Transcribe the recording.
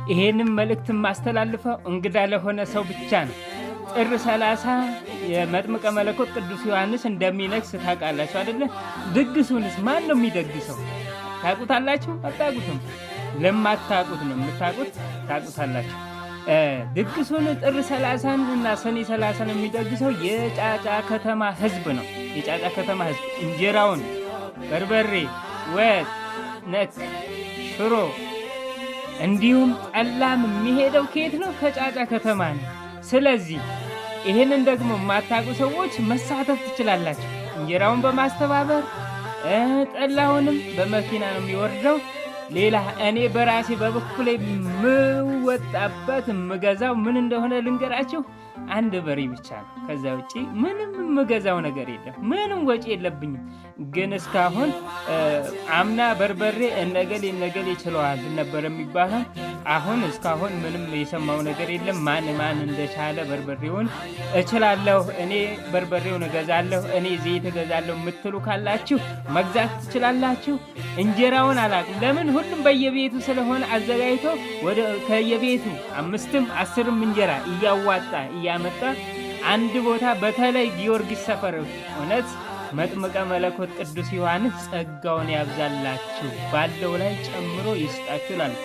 ይሄንን መልእክት ማስተላልፈው እንግዳ ለሆነ ሰው ብቻ ነው። ጥር 30 የመጥምቀ መለኮት ቅዱስ ዮሐንስ እንደሚነግስ ታውቃላችሁ አይደለ? ድግሱንስ ማን ነው የሚደግሰው? ታውቁታላችሁ? አታውቁትም? ለማታውቁት ነው የምታውቁት፣ ታውቁታላችሁ። ድግሱን ጥር 30 እና ሰኔ 30 የሚደግሰው የጫጫ ከተማ ህዝብ ነው። የጫጫ ከተማ ህዝብ እንጀራውን፣ በርበሬ፣ ወጥ ነክ፣ ሽሮ እንዲሁም ጠላም የሚሄደው ከየት ነው? ከጫጫ ከተማ ነው። ስለዚህ ይሄንን ደግሞ የማታውቁ ሰዎች መሳተፍ ትችላላችሁ። እንጀራውን በማስተባበር ጠላውንም በመኪና ነው የሚወርደው። ሌላ እኔ በራሴ በበኩሌ የምወጣበት የምገዛው ምን እንደሆነ ልንገራችሁ። አንድ በሬ ብቻ ነው። ከዛ ውጪ ምንም የምገዛው ነገር የለም። ምንም ወጪ የለብኝም። ግን እስካሁን አምና በርበሬ እነገሌ ይችለዋል ነበር የሚባለው። አሁን እስካሁን ምንም የሰማው ነገር የለም። ማን እንደቻለ በርበሬውን እችላለሁ፣ እኔ በርበሬውን እገዛለሁ፣ እኔ ዘይት እገዛለሁ የምትሉ ካላችሁ መግዛት ትችላላችሁ። እንጀራውን አላውቅም። ለምን ሁሉም በየቤቱ ስለሆነ አዘጋጅቶ ከየቤቱ 5ም 10ም እንጀራ እያዋጣ እያመጣ አንድ ቦታ በተለይ ጊዮርጊስ ሰፈር እውነት መጥምቀ መለኮት ቅዱስ ዮሐንስ ጸጋውን ያብዛላችሁ፣ ባለው ላይ ጨምሮ ይስጣችሁ እላለሁ።